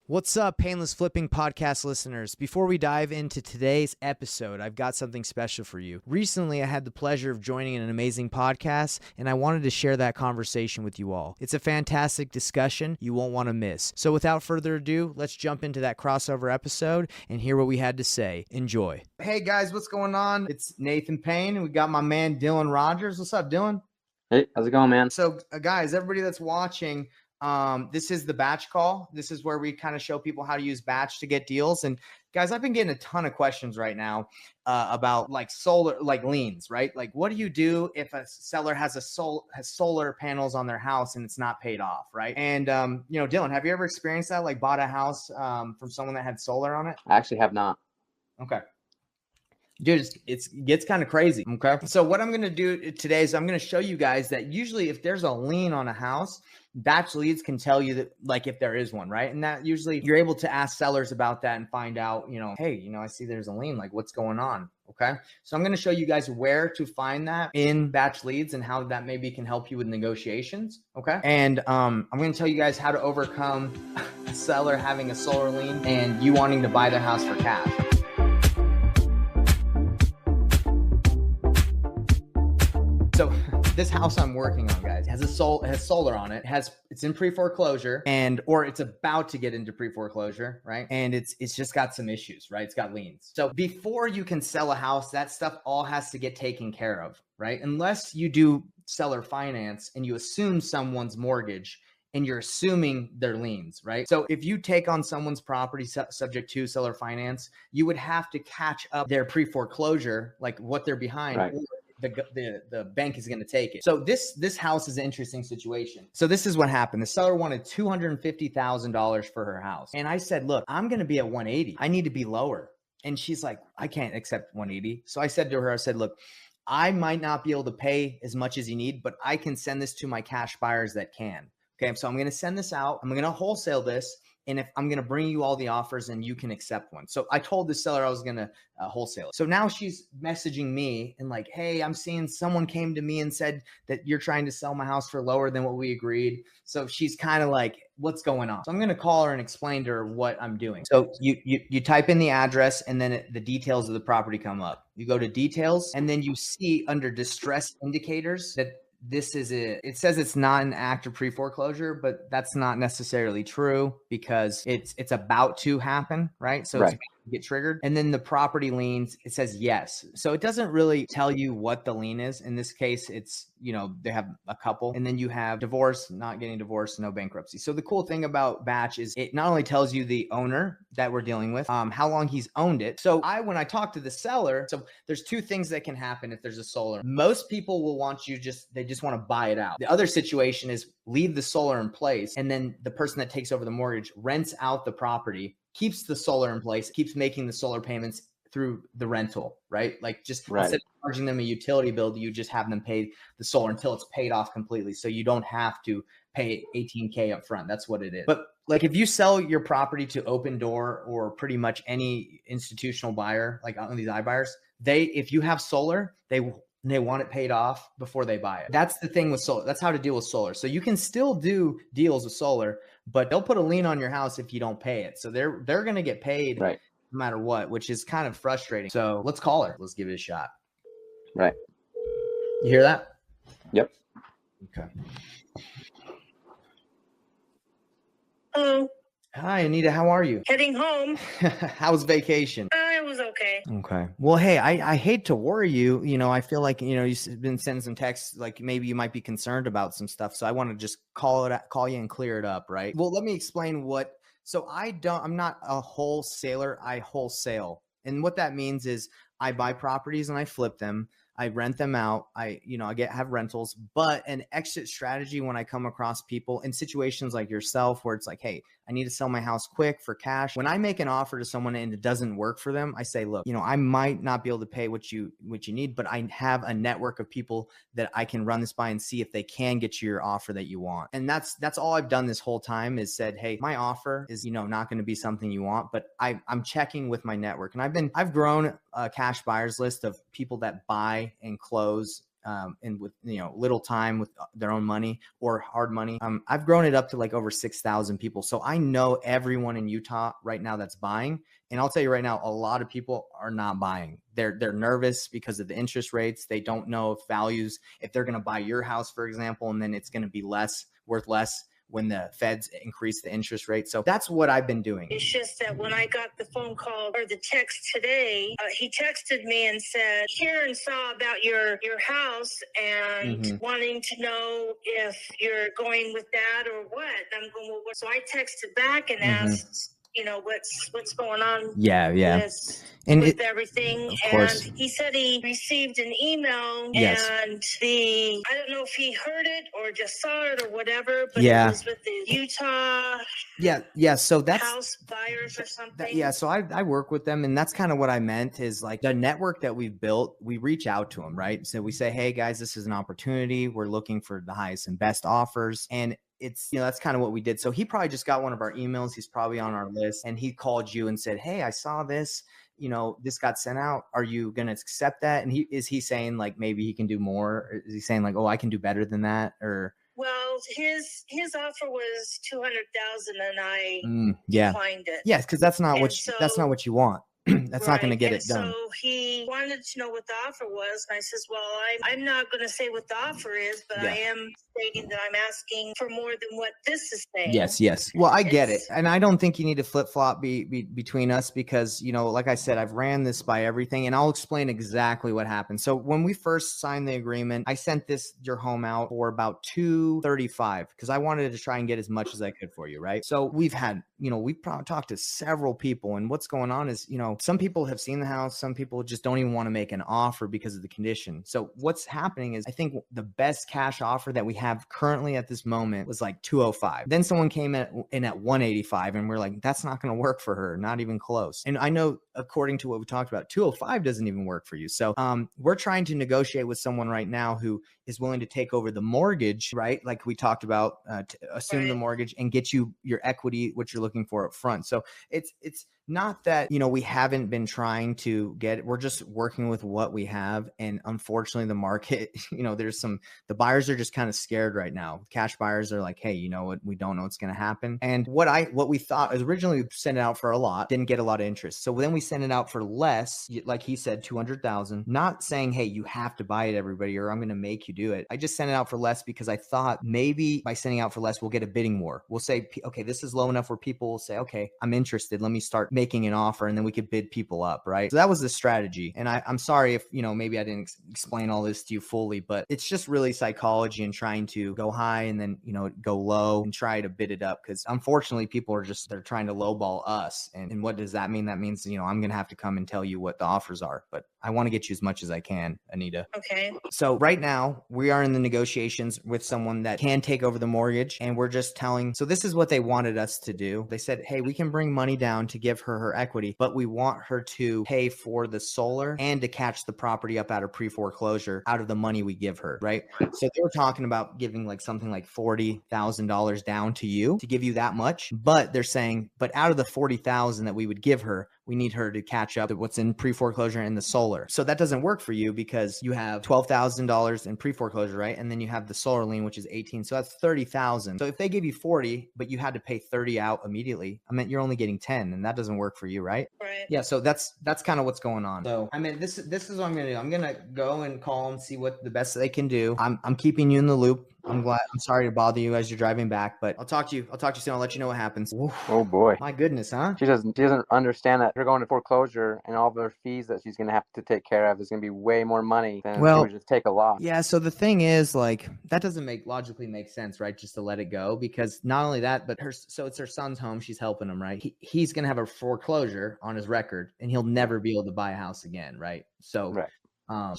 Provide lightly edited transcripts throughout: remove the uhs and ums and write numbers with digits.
What's up, Painless Flipping podcast listeners? Before we dive into today's episode, I've got something special for you. Recently, I had the pleasure of joining an amazing podcast, and I wanted to share that conversation with you all. It's a fantastic discussion you won't want to miss. So without further ado, let's jump into that crossover episode and hear what we had to say. Enjoy. Hey guys, what's going on? It's Nathan Payne, and we got my man Dylan Rogers. What's up, Dylan? Hey, how's it going, man? So guys, everybody that's watching, this is the batch call. This is where we kind of show people how to use batch to get deals. And guys, I've been getting a ton of questions right now about like solar, like liens, right? Like, what do you do if a seller has solar panels on their house and it's not paid off, right? And Dylan, have you ever experienced that? Like, bought a house from someone that had solar on it? I actually have not. Okay. Dude, it gets kind of crazy. Okay. So what I'm going to do today is I'm going to show you guys that usually if there's a lien on a house, BatchLeads can tell you that, like, if there is one, right? And that usually you're able to ask sellers about that and find out, hey, I see there's a lien, like what's going on. Okay. So I'm going to show you guys where to find that in BatchLeads and how that maybe can help you with negotiations. Okay. And I'm going to tell you guys how to overcome a seller having a solar lien and you wanting to buy their house for cash. So this house I'm working on, guys, has solar on it. It's in pre-foreclosure or it's about to get into pre-foreclosure, right? And it's just got some issues, right? It's got liens. So before you can sell a house, that stuff all has to get taken care of, right? Unless you do seller finance and you assume someone's mortgage and you're assuming their liens, right? So if you take on someone's property subject to seller finance, you would have to catch up their pre-foreclosure, like what they're behind. Right. Or the bank is going to take it. So this house is an interesting situation. So this is what happened. The seller wanted $250,000 for her house. And I said, look, I'm going to be at 180. I need to be lower. And she's like, I can't accept 180. So I said to her, look, I might not be able to pay as much as you need, but I can send this to my cash buyers that can. Okay. So I'm going to send this out. I'm going to wholesale this. And if I'm going to bring you all the offers and you can accept one. So I told the seller I was going to wholesale it. So now she's messaging me and like, hey, I'm seeing someone came to me and said that you're trying to sell my house for lower than what we agreed. So she's kind of like, what's going on? So I'm going to call her and explain to her what I'm doing. So you type in the address and then the details of the property come up. You go to details and then you see under distress indicators that it says it's not an active pre-foreclosure, but that's not necessarily true because it's about to happen, right? So It's about to get triggered. And then the property liens, it says yes. So it doesn't really tell you what the lien is. In this case, it's, they have a couple, and then you have divorce, not getting divorced, no bankruptcy. So the cool thing about Batch is it not only tells you the owner that we're dealing with, how long he's owned it. So when I talk to the seller, so there's two things that can happen if there's a solar. Most people will want they just want to buy it out. The other situation is leave the solar in place, and then the person that takes over the mortgage rents out the property, keeps the solar in place, keeps making the solar payments through the rental, right? Like instead of charging them a utility bill, you just have them pay the solar until it's paid off completely. So you don't have to pay $18K up front. That's what it is. But like if you sell your property to Open Door or pretty much any institutional buyer, like on these iBuyers, if you have solar, they want it paid off before they buy it. That's the thing with solar. That's how to deal with solar. So you can still do deals with solar, but they'll put a lien on your house if you don't pay it. So they're going to get paid no matter what, which is kind of frustrating. So let's call her. Let's give it a shot. Right. You hear that? Yep. Okay. Hello. Hi, Anita. How are you? Heading home. How was vacation? It was okay. Okay. Well, hey, I hate to worry you. I feel like, you've been sending some texts, like maybe you might be concerned about some stuff. So I want to just call you and clear it up, right? Well, let me explain I'm not a wholesaler. I wholesale. And what that means is I buy properties and I flip them. I rent them out. I have rentals, but an exit strategy when I come across people in situations like yourself, where it's like, hey, I need to sell my house quick for cash. When I make an offer to someone and it doesn't work for them, I say, look, I might not be able to pay what you need, but I have a network of people that I can run this by and see if they can get you your offer that you want. And that's all I've done this whole time is said, hey, my offer is, not going to be something you want, but I'm checking with my network. And I've grown a cash buyers list of people that buy and close and with, little time with their own money or hard money. I've grown it up to like over 6,000 people. So I know everyone in Utah right now that's buying. And I'll tell you right now, a lot of people are not buying. They're nervous because of the interest rates. They don't know if they're going to buy your house, for example, and then it's going to be worth less when the feds increase the interest rate. So that's what I've been doing. It's just that when I got the phone call or the text today, he texted me and said, Karen saw about your house and wanting to know if you're going with that or what. I'm going, well, what? So I texted back and asked, what's going on with everything. Of course. And he said he received an email Yes. and I don't know if he heard it or just saw it or whatever, but Yeah. it was with the Utah So that's house buyers or something. So I work with them, and that's kind of what I meant is like the network that we've built, we reach out to them, right? So we say, hey guys, this is an opportunity. We're looking for the highest and best offers. And it's, that's kind of what we did. So he probably just got one of our emails. He's probably on our list, and he called you and said, hey, I saw this, this got sent out. Are you going to accept that? And is he saying like, maybe he can do more? Or is he saying like, oh, I can do better than that? Or, well, his offer was 200,000 and I declined it. Yes, because that's not what you want. That's not going to get it done. So he wanted to know what the offer was. And I says, well, I'm not going to say what the offer is, but I am stating that I'm asking for more than what this is saying. Yes. Well, I get it. And I don't think you need to flip-flop between us because, like I said, I've ran this by everything, and I'll explain exactly what happened. So when we first signed the agreement, I sent your home out for about $235 because I wanted to try and get as much as I could for you, right? So we've had, we've probably talked to several people, and what's going on is, some people have seen the house. Some people just don't even want to make an offer because of the condition. So what's happening is I think the best cash offer that we have currently at this moment was like 205. Then someone came in at 185 and we're like, that's not going to work for her. Not even close. And I know according to what we talked about, 205 doesn't even work for you. So we're trying to negotiate with someone right now who is willing to take over the mortgage, right? Like we talked about, to assume the mortgage and get you your equity, what you're looking for up front. So it's not that, we haven't been trying to get it. We're just working with what we have. And unfortunately, the market, the buyers are just kind of scared right now. Cash buyers are like, hey, you know what? We don't know what's going to happen. And what we thought is originally we sent it out for a lot, didn't get a lot of interest. So then we sent it out for less, like he said, 200,000, not saying, hey, you have to buy it, everybody, or I'm going to make you do it. I just sent it out for less because I thought maybe by sending out for less, we'll get a bidding war. We'll say, okay, this is low enough where people will say, okay, I'm interested. Let me start making an offer, and then we could bid people up, right? So that was the strategy. And I'm sorry if, maybe I didn't explain all this to you fully, but it's just really psychology and trying to go high and then, go low and try to bid it up. Because unfortunately, people are they're trying to lowball us. And what does that mean? That means, I'm going to have to come and tell you what the offers are, but I want to get you as much as I can, Anita. Okay. So right now we are in the negotiations with someone that can take over the mortgage, and we're just so this is what they wanted us to do. They said, hey, we can bring money down to give her equity, but we want her to pay for the solar and to catch the property up out of pre-foreclosure out of the money we give her, right? So they were talking about giving like something like $40,000 down to you to give you that much, but they're saying, but out of the $40,000 that we would give her, we need her to catch up to what's in pre-foreclosure and the solar. So that doesn't work for you because you have $12,000 in pre-foreclosure, right? And then you have the solar lien, which is 18. So that's 30,000. So if they give you 40, but you had to pay 30 out immediately, you're only getting 10, and that doesn't work for you, right? Right. Yeah. So that's kind of what's going on. So, this is what I'm going to do. I'm going to go and call them, see what the best they can do. I'm keeping you in the loop. I'm sorry to bother you as you're driving back, but I'll talk to you soon. I'll let you know what happens. Oof. Oh boy. My goodness, huh? She doesn't understand that you're going to foreclosure and all of her fees that she's going to have to take care of is going to be way more money than she would just take a loss. Yeah. So the thing is, like, that doesn't logically make sense, right? Just to let it go, because not only that, but it's her son's home. She's helping him, right? He's going to have a foreclosure on his record and he'll never be able to buy a house again. Right. So right.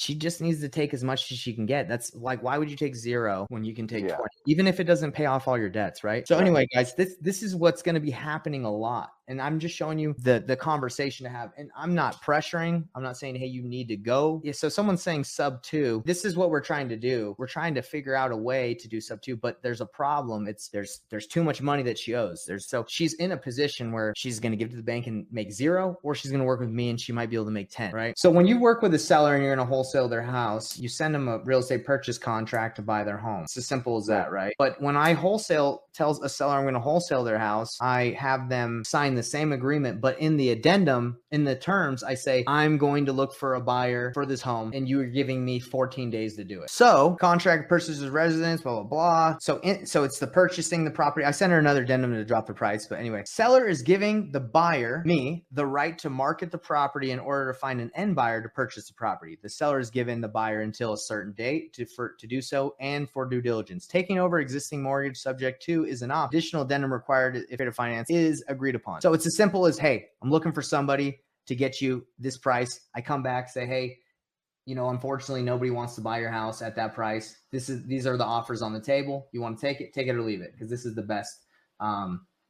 She just needs to take as much as she can get. That's like, why would you take 0 when you can take 20, even if it doesn't pay off all your debts, right? So anyway, guys, this is what's going to be happening a lot. And I'm just showing you the conversation to have. And I'm not pressuring. I'm not saying, hey, you need to go. Yeah, so someone's saying sub 2. This is what we're trying to do. We're trying to figure out a way to do sub 2, but there's a problem. There's too much money that she owes. So she's in a position where she's going to give to the bank and make 0, or she's going to work with me and she might be able to make 10, right? So when you work with a seller and you're going to wholesale their house, you send them a real estate purchase contract to buy their home. It's as simple as that, right? But when I tells a seller I'm going to wholesale their house, I have them sign the same agreement, but in the addendum, in the terms, I say, I'm going to look for a buyer for this home and you are giving me 14 days to do it. So contract purchases residence, blah, blah, blah. So it's the purchasing the property. I sent her another addendum to drop the price, but anyway, seller is giving the buyer, me, the right to market the property in order to find an end buyer to purchase the property. The seller is given the buyer until a certain date to do so and for due diligence. Taking over existing mortgage subject to is an option. Additional addendum required if to finance is agreed upon. So it's as simple as, hey, I'm looking for somebody to get you this price. I come back, say, hey, unfortunately, nobody wants to buy your house at that price. These are the offers on the table. You want to take it or leave it, because this is the best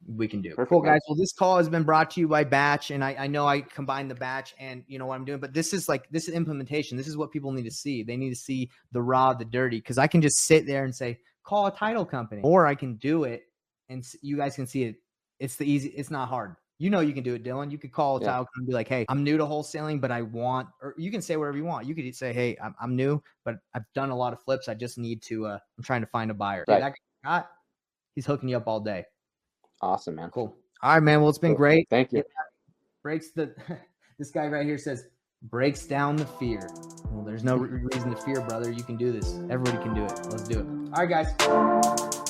we can do. Perfect. Cool, guys. Well, this call has been brought to you by Batch, and I know I combined the Batch and what I'm doing, but this is implementation. This is what people need to see. They need to see the raw, the dirty, because I can just sit there and say, call a title company, or I can do it and you guys can see it. It's not hard. You can do it, Dylan. You could call a title company and be like, hey, I'm new to wholesaling, but or you can say whatever you want. You could say, hey, I'm new, but I've done a lot of flips. I just need to, I'm trying to find a buyer. Right. That guy, he's hooking you up all day. Awesome, man. Cool. All right, man. Well, it's been great. Thank you. This guy right here says, breaks down the fear. Well, there's no reason to fear, brother. You can do this. Everybody can do it. Let's do it. All right, guys.